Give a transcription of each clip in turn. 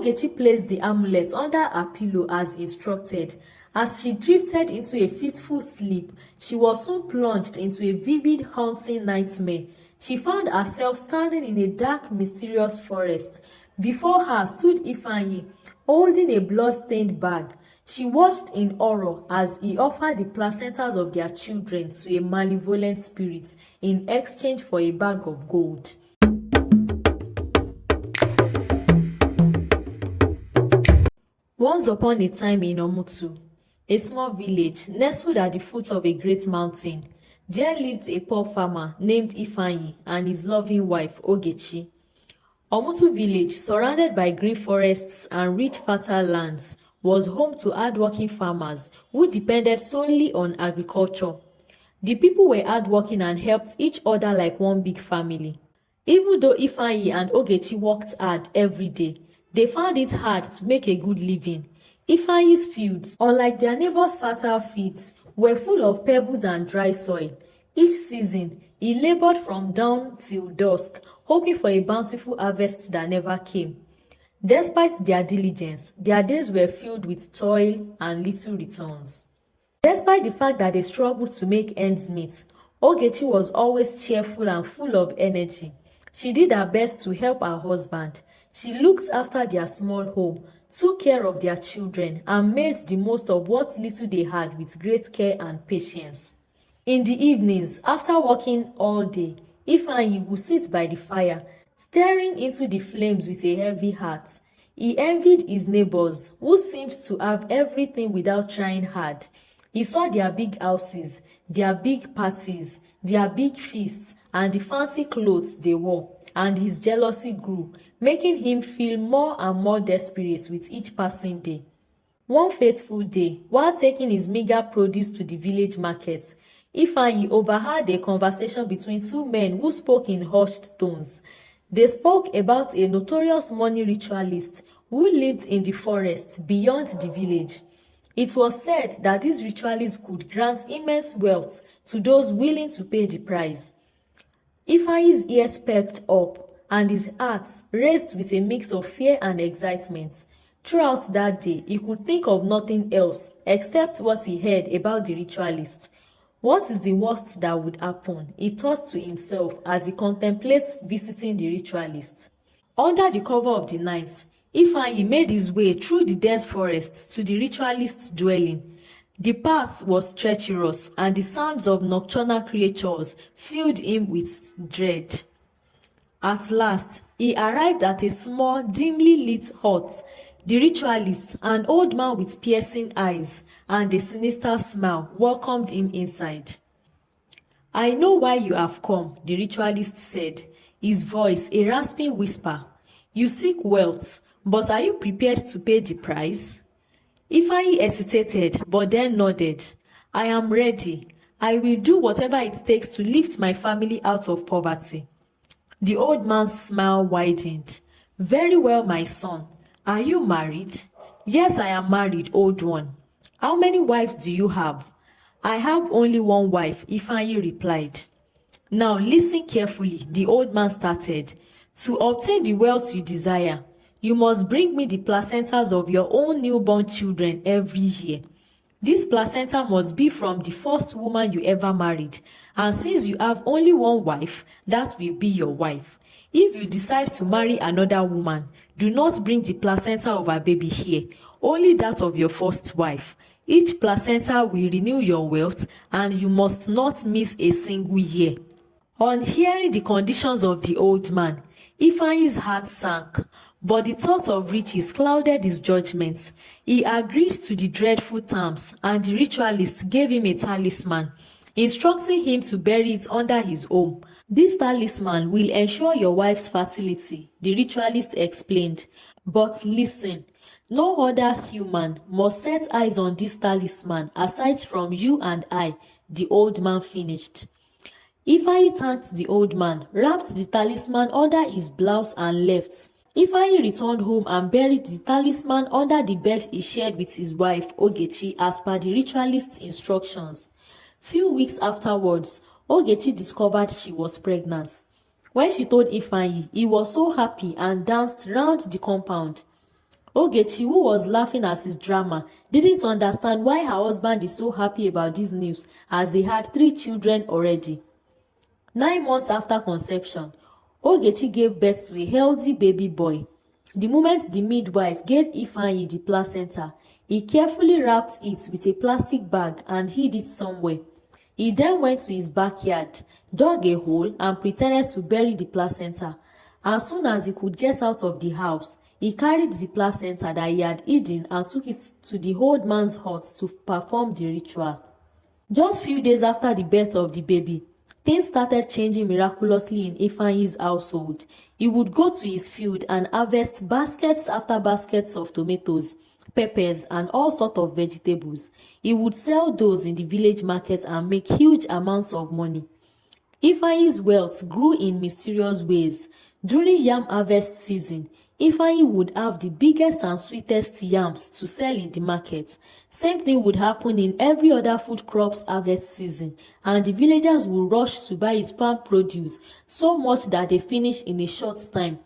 Ogechi placed the amulet under her pillow as instructed. As she drifted into a fitful sleep, she was soon plunged into a vivid, haunting nightmare. She found herself standing in a dark, mysterious forest. Before her stood Ifeanyi, holding a blood-stained bag. She watched in horror as he offered the placentas of their children to a malevolent spirit in exchange for a bag of gold. Once upon a time in Omutu, a small village nestled at the foot of a great mountain, there lived a poor farmer named Ifeanyi and his loving wife Ogechi. Omutu village, surrounded by green forests and rich fertile lands, was home to hardworking farmers who depended solely on agriculture. The people were hardworking and helped each other like one big family. Even though Ifeanyi and Ogechi worked hard every day, they found it hard to make a good living. Ifeanyi's fields, unlike their neighbors' fertile fields, were full of pebbles and dry soil. Each season, he labored from dawn till dusk, hoping for a bountiful harvest that never came. Despite their diligence, their days were filled with toil and little returns. Despite the fact that they struggled to make ends meet, Ogechi was always cheerful and full of energy. She did her best to help her husband. She looked after their small home, took care of their children, and made the most of what little they had with great care and patience. In the evenings, after working all day, Ifeanyi would sit by the fire, staring into the flames with a heavy heart. He envied his neighbors, who seemed to have everything without trying hard. He saw their big houses, their big parties, their big feasts, and the fancy clothes they wore, and his jealousy grew, making him feel more and more desperate with each passing day. One fateful day, while taking his meager produce to the village market, Ifeanyi overheard a conversation between two men who spoke in hushed tones. They spoke about a notorious money ritualist who lived in the forest beyond the village. It was said that this ritualist could grant immense wealth to those willing to pay the price. Ifeanyi's ears perked up, and his heart raced with a mix of fear and excitement. Throughout that day, he could think of nothing else except what he heard about the ritualist. What is the worst that would happen? He thought to himself as he contemplates visiting the ritualist. Under the cover of the night, Ifeanyi made his way through the dense forest to the ritualist's dwelling. The path was treacherous, and the sounds of nocturnal creatures filled him with dread. At last, he arrived at a small, dimly lit hut. The ritualist, an old man with piercing eyes and a sinister smile, welcomed him inside. "I know why you have come," the ritualist said, his voice a rasping whisper. "You seek wealth, but are you prepared to pay the price?" Ifeanyi hesitated, but then nodded. "I am ready. I will do whatever it takes to lift my family out of poverty." The old man's smile widened. "Very well, my son. Are you married?" "Yes, I am married, old one." "How many wives do you have?" "I have only one wife," Ifeanyi replied. "Now listen carefully," the old man started. "To obtain the wealth you desire, you must bring me the placentas of your own newborn children every year. This placenta must be from the first woman you ever married, and since you have only one wife, that will be your wife. If you decide to marry another woman, do not bring the placenta of her baby here, only that of your first wife. Each placenta will renew your wealth, and you must not miss a single year." On hearing the conditions of the old man, Ifeanyi's heart sank, but the thought of riches clouded his judgment. He agreed to the dreadful terms, and the ritualist gave him a talisman, instructing him to bury it under his home. "This talisman will ensure your wife's fertility," the ritualist explained. "But listen, no other human must set eyes on this talisman aside from you and I," the old man finished. Ifeanyi thanked the old man, wrapped the talisman under his blouse, and left. Ifeanyi returned home and buried the talisman under the bed he shared with his wife Ogechi as per the ritualist's instructions. Few weeks afterwards, Ogechi discovered she was pregnant. When she told Ifeanyi, he was so happy and danced round the compound. Ogechi, who was laughing at his drama, didn't understand why her husband is so happy about this news, as they had 3 children already. 9 months after conception, Ogechi gave birth to a healthy baby boy. The moment the midwife gave Ifeanyi the placenta, he carefully wrapped it with a plastic bag and hid it somewhere. He then went to his backyard, dug a hole, and pretended to bury the placenta. As soon as he could get out of the house, he carried the placenta that he had hidden and took it to the old man's hut to perform the ritual. Just few days after the birth of the baby, things started changing miraculously in Ifeanyi's household. He would go to his field and harvest baskets after baskets of tomatoes, peppers, and all sorts of vegetables. He would sell those in the village market and make huge amounts of money. Ifeanyi's wealth grew in mysterious ways. During yam harvest season, Ifeanyi would have the biggest and sweetest yams to sell in the market. Same thing would happen in every other food crops harvest season, and the villagers would rush to buy his farm produce so much that they finish in a short time,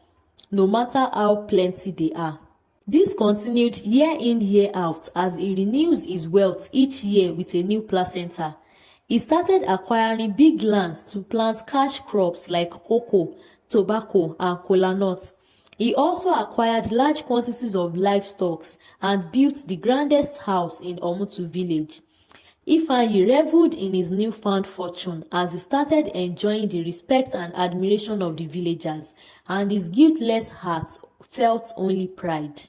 no matter how plenty they are. This continued year in year out as he renews his wealth each year with a new placenta. He started acquiring big lands to plant cash crops like cocoa, tobacco, and kola nuts. He also acquired large quantities of livestock and built the grandest house in Omutu village. Ifeanyi reveled in his newfound fortune as he started enjoying the respect and admiration of the villagers, and his guiltless heart felt only pride.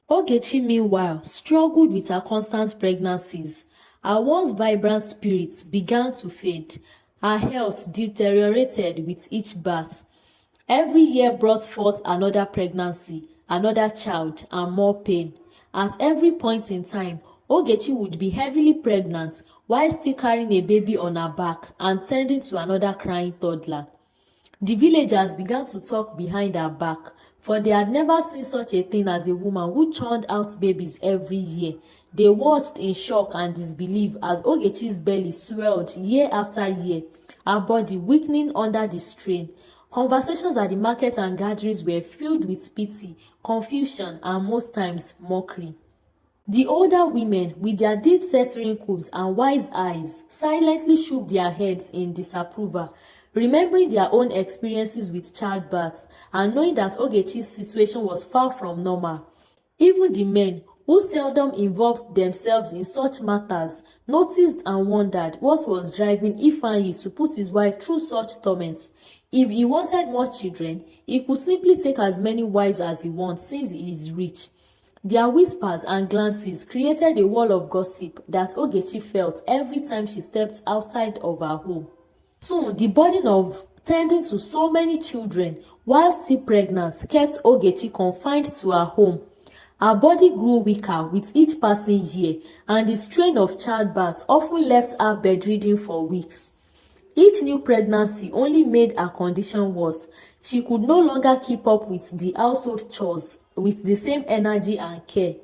Ogechi, meanwhile, struggled with her constant pregnancies. Her once vibrant spirit began to fade. Her health deteriorated with each birth. Every year brought forth another pregnancy, another child, and more pain. At every point in time, Ogechi would be heavily pregnant while still carrying a baby on her back and tending to another crying toddler. The villagers began to talk behind her back, for they had never seen such a thing as a woman who churned out babies every year. They watched in shock and disbelief as Ogechi's belly swelled year after year, her body weakening under the strain. Conversations at the market and gatherings were filled with pity, confusion, and most times mockery. The older women, with their deep-set wrinkles and wise eyes, silently shook their heads in disapproval, remembering their own experiences with childbirth and knowing that Ogechi's situation was far from normal. Even the men, who seldom involved themselves in such matters, noticed and wondered what was driving Ifeanyi to put his wife through such torments. If he wanted more children, he could simply take as many wives as he wants since he is rich. Their whispers and glances created a wall of gossip that Ogechi felt every time she stepped outside of her home. Soon, the burden of tending to so many children while still pregnant kept Ogechi confined to her home. Her body grew weaker with each passing year, and the strain of childbirth often left her bedridden for weeks. Each new pregnancy only made her condition worse. She could no longer keep up with the household chores with the same energy and care.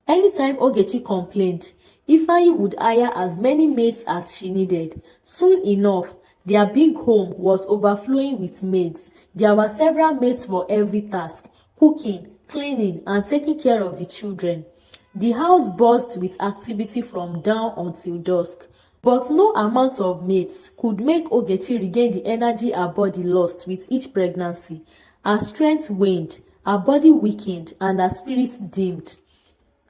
Anytime Ogechi complained, Ifeanyi would hire as many maids as she needed. Soon enough, their big home was overflowing with maids. There were several maids for every task: cooking, cleaning, and taking care of the children. The house buzzed with activity from dawn until dusk. But no amount of maids could make Ogechi regain the energy her body lost with each pregnancy. Her strength waned, her body weakened, and her spirit dimmed.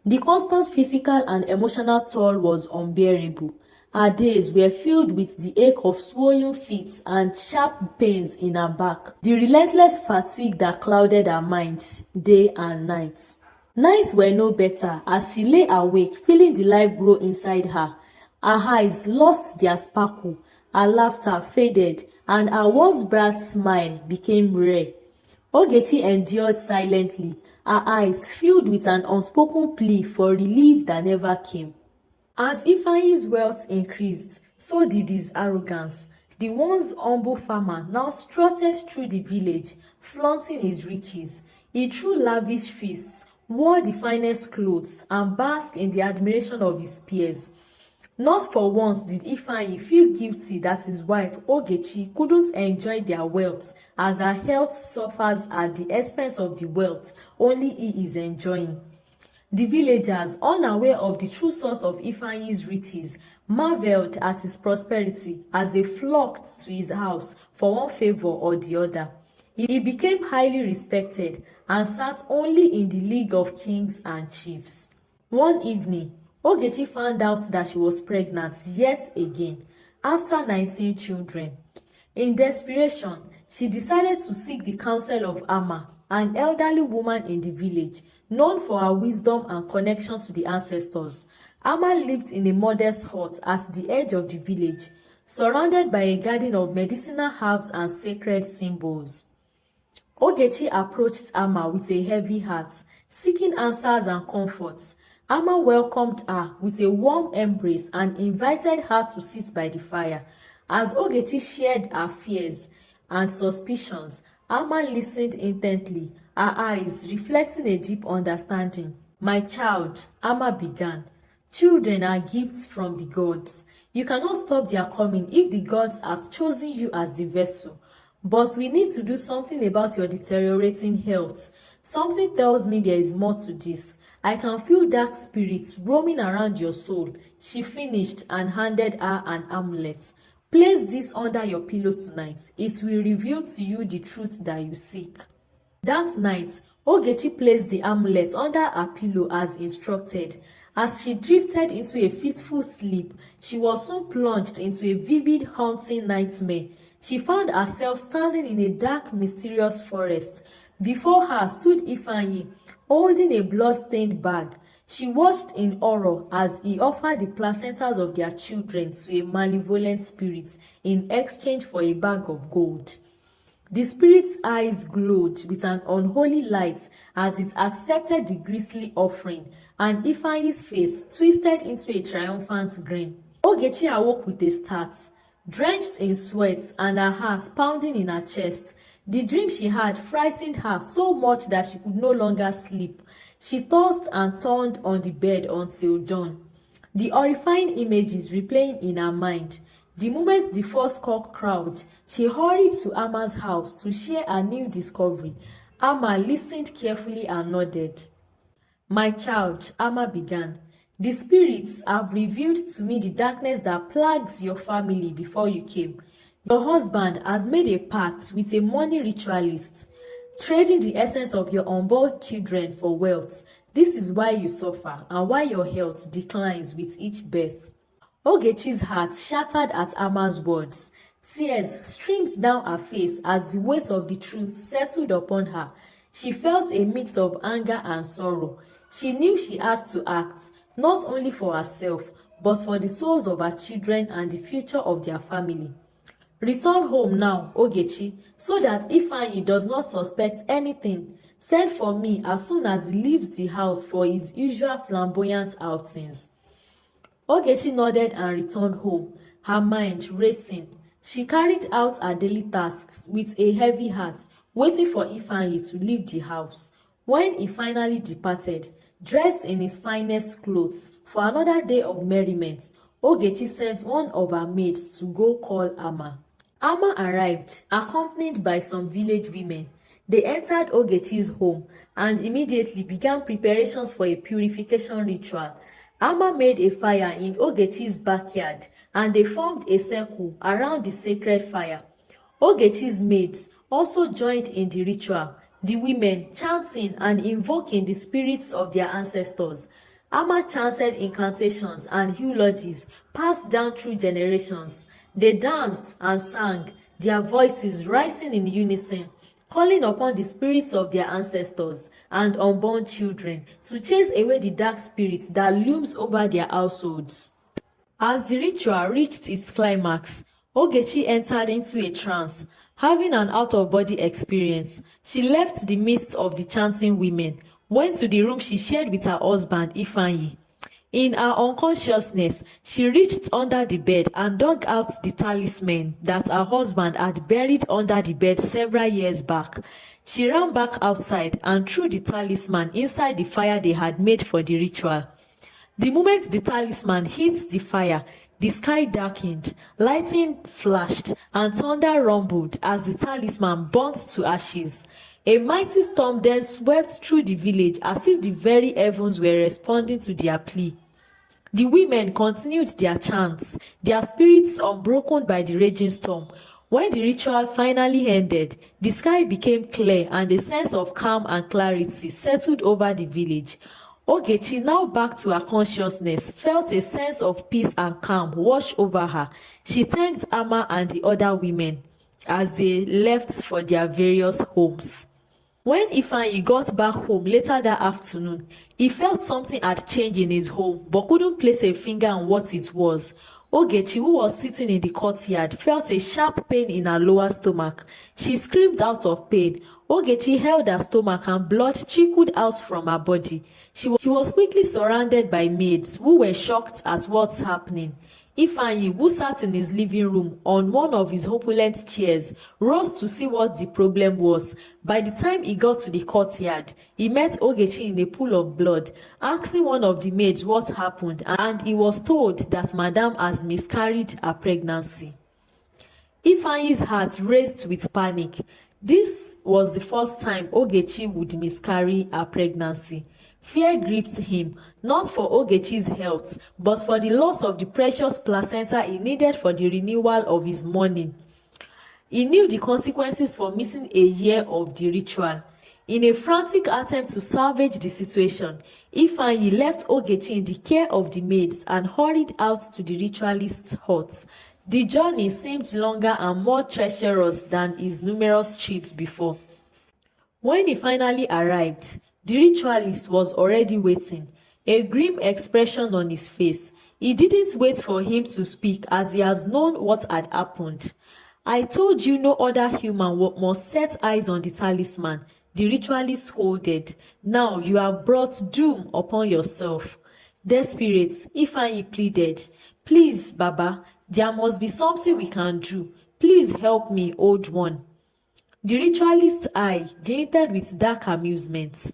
The constant physical and emotional toll was unbearable. Her days were filled with the ache of swollen feet and sharp pains in her back, the relentless fatigue that clouded her mind day and night. Nights were no better as she lay awake, feeling the life grow inside her. Her eyes lost their sparkle, her laughter faded, and her once bright smile became rare. Ogechi endured silently, her eyes filled with an unspoken plea for relief that never came. As Ifeanyi's wealth increased, so did his arrogance. The once humble farmer now strutted through the village, flaunting his riches. He threw lavish feasts, wore the finest clothes, and basked in the admiration of his peers. Not for once did Ifeanyi feel guilty that his wife Ogechi couldn't enjoy their wealth, as her health suffers at the expense of the wealth only he is enjoying. The villagers, unaware of the true source of Ifanyi's riches, marveled at his prosperity as they flocked to his house for one favor or the other. He became highly respected and sat only in the league of kings and chiefs. One evening, Ogechi found out that she was pregnant yet again, after 19 children. In desperation, she decided to seek the counsel of Ama, an elderly woman in the village, known for her wisdom and connection to the ancestors. Ama lived in a modest hut at the edge of the village, surrounded by a garden of medicinal herbs and sacred symbols. Ogechi approached Ama with a heavy heart, seeking answers and comforts. Ama welcomed her with a warm embrace and invited her to sit by the fire. As Ogechi shared her fears and suspicions, Ama listened intently, her eyes reflecting a deep understanding. "My child," Ama began, "children are gifts from the gods. You cannot stop their coming if the gods have chosen you as the vessel. But we need to do something about your deteriorating health. Something tells me there is more to this. I can feel dark spirits roaming around your soul." She finished and handed her an amulet. "Place this under your pillow tonight. It will reveal to you the truth that you seek." That night, Ogechi placed the amulet under her pillow as instructed. As she drifted into a fitful sleep, she was soon plunged into a vivid, haunting nightmare. She found herself standing in a dark, mysterious forest. Before her stood Ifanyi, holding a blood-stained bag. She watched in horror as he offered the placentas of their children to a malevolent spirit in exchange for a bag of gold. The spirit's eyes glowed with an unholy light as it accepted the grisly offering, and Ifanyi's face twisted into a triumphant grin. Ogechi awoke with a start, drenched in sweat and her heart pounding in her chest. The dream she had frightened her so much that she could no longer sleep. She tossed and turned on the bed until dawn, the horrifying images replaying in her mind. The moment the first cock crowed, she hurried to Ama's house to share her new discovery. Ama listened carefully and nodded. "My child," Ama began, "the spirits have revealed to me the darkness that plagues your family before you came. Your husband has made a pact with a money ritualist, trading the essence of your unborn children for wealth. This is why you suffer and why your health declines with each birth." Ogechi's heart shattered at Ama's words. Tears streamed down her face as the weight of the truth settled upon her. She felt a mix of anger and sorrow. She knew she had to act, not only for herself, but for the souls of her children and the future of their family. "Return home now, Ogechi, so that Ifanyi does not suspect anything. Send for me as soon as he leaves the house for his usual flamboyant outings." Ogechi nodded and returned home, her mind racing. She carried out her daily tasks with a heavy heart, waiting for Ifanyi to leave the house. When he finally departed, dressed in his finest clothes for another day of merriment, Ogechi sent one of her maids to go call Ama. Ama arrived, accompanied by some village women. They entered Ogechi's home and immediately began preparations for a purification ritual. Ama made a fire in Ogechi's backyard and they formed a circle around the sacred fire. Ogechi's maids also joined in the ritual, the women chanting and invoking the spirits of their ancestors. Ama chanted incantations and eulogies passed down through generations. They danced and sang, their voices rising in unison, calling upon the spirits of their ancestors and unborn children to chase away the dark spirit that looms over their households. As the ritual reached its climax, Ogechi entered into a trance, having an out-of-body experience. She left the midst of the chanting women, went to the room she shared with her husband Ifanyi. In her unconsciousness, she reached under the bed and dug out the talisman that her husband had buried under the bed several years back. She ran back outside and threw the talisman inside the fire they had made for the ritual. The moment the talisman hit the fire, the sky darkened, lightning flashed, and thunder rumbled as the talisman burnt to ashes. A mighty storm then swept through the village as if the very heavens were responding to their plea. The women continued their chants, their spirits unbroken by the raging storm. When the ritual finally ended, the sky became clear and a sense of calm and clarity settled over the village. Ogechi, now back to her consciousness, felt a sense of peace and calm wash over her. She thanked Amma and the other women as they left for their various homes. When Ifeanyi got back home later that afternoon, he felt something had changed in his home but couldn't place a finger on what it was. Ogechi, who was sitting in the courtyard, felt a sharp pain in her lower stomach. She screamed out of pain. Ogechi held her stomach and blood trickled out from her body. She was quickly surrounded by maids who were shocked at what's happening. Ifeanyi, who sat in his living room on one of his opulent chairs, rose to see what the problem was. By the time he got to the courtyard, he met Ogechi in a pool of blood, asking one of the maids what happened, and he was told that Madame has miscarried her pregnancy. Ifeanyi's heart raced with panic. This was the first time Ogechi would miscarry her pregnancy. Fear gripped him, not for Ogechi's health, but for the loss of the precious placenta he needed for the renewal of his mourning. He knew the consequences for missing a year of the ritual. In a frantic attempt to salvage the situation, Ifeanyi left Ogechi in the care of the maids and hurried out to the ritualist's hut. The journey seemed longer and more treacherous than his numerous trips before. When he finally arrived, the ritualist was already waiting, a grim expression on his face. He didn't wait for him to speak as he has known what had happened. "I told you no other human must set eyes on the talisman," the ritualist scolded. "Now you have brought doom upon yourself." Desperate, Ifeanyi pleaded, "Please, Baba, there must be something we can do. Please help me, old one." The ritualist's eye glinted with dark amusement.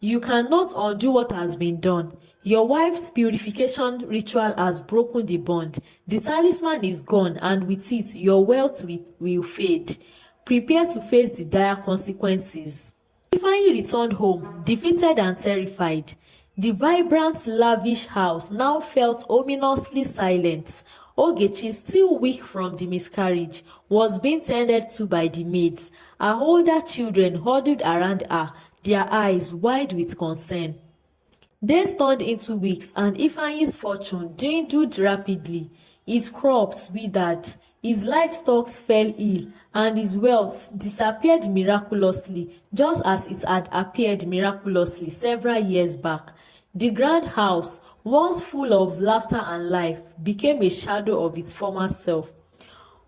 "You cannot undo what has been done. Your wife's purification ritual has broken the bond. The talisman is gone, and with it, your wealth will fade. Prepare to face the dire consequences." Ifeanyi returned home, defeated and terrified. The vibrant, lavish house now felt ominously silent. Ogechi, still weak from the miscarriage, was being tended to by the maids. Her older children huddled around her, their eyes wide with concern. Days turned into weeks, and Ifeanyi's fortune dwindled rapidly. His crops withered, his livestock fell ill, and his wealth disappeared miraculously, just as it had appeared miraculously several years back. The grand house, once full of laughter and life, became a shadow of its former self.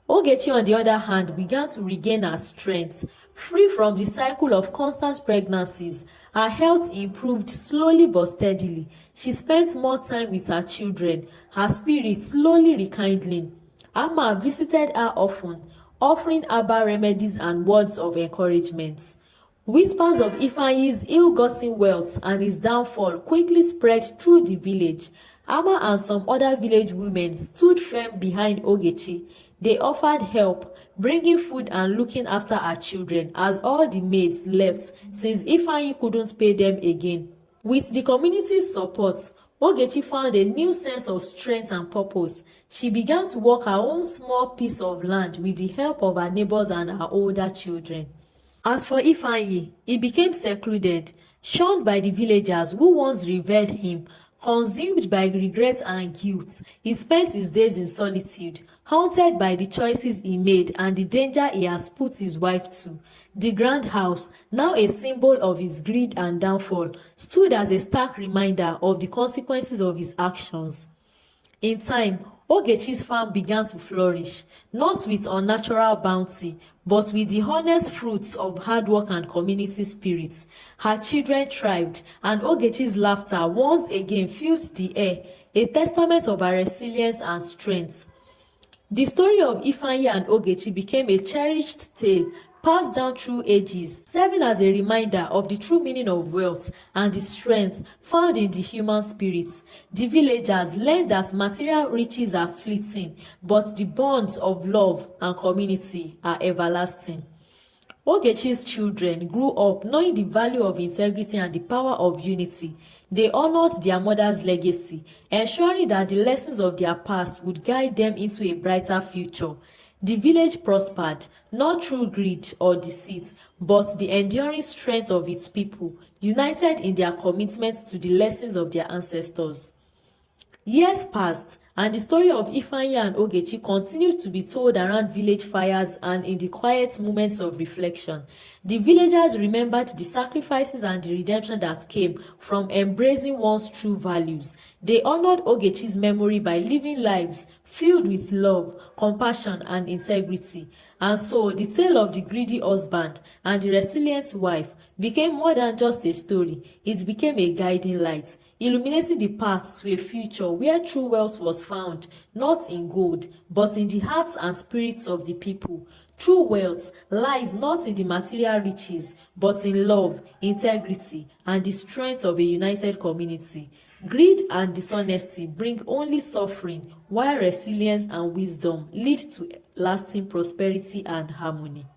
Ogechi, on the other hand, began to regain her strength. Free from the cycle of constant pregnancies, her health improved slowly but steadily. She spent more time with her children, her spirit slowly rekindling. Amma visited her often, offering herbal remedies and words of encouragement. Whispers of Ifeanyi's ill-gotten wealth and his downfall quickly spread through the village. Amma and some other village women stood firm behind Ogechi. They offered help, bringing food and looking after her children as all the maids left since Ifeanyi couldn't pay them again. With the community's support, Ogechi found a new sense of strength and purpose. She began to work her own small piece of land with the help of her neighbors and her older children. As for Ifeanyi, he became secluded, shunned by the villagers who once revered him. Consumed by regret and guilt, he spent his days in solitude, haunted by the choices he made and the danger he has put his wife to. The grand house, now a symbol of his greed and downfall, stood as a stark reminder of the consequences of his actions. In time, Ogechi's farm began to flourish, not with unnatural bounty, but with the honest fruits of hard work and community spirit. Her children thrived, and Ogechi's laughter once again filled the air, a testament of her resilience and strength. The story of Ifeanyi and Ogechi became a cherished tale, passed down through ages, serving as a reminder of the true meaning of wealth and the strength found in the human spirit. The villagers learned that material riches are fleeting, but the bonds of love and community are everlasting. Ogechi's children grew up knowing the value of integrity and the power of unity. They honored their mother's legacy, ensuring that the lessons of their past would guide them into a brighter future. The village prospered, not through greed or deceit, but the enduring strength of its people, united in their commitment to the lessons of their ancestors. Years passed, and the story of Ifeanyi and Ogechi continued to be told around village fires and in the quiet moments of reflection. The villagers remembered the sacrifices and the redemption that came from embracing one's true values. They honored Ogechi's memory by living lives filled with love, compassion, and integrity. And so, the tale of the greedy husband and the resilient wife became more than just a story. It became a guiding light, illuminating the path to a future where true wealth was found, not in gold, but in the hearts and spirits of the people. True wealth lies not in the material riches, but in love, integrity, and the strength of a united community. Greed and dishonesty bring only suffering, while resilience and wisdom lead to lasting prosperity and harmony.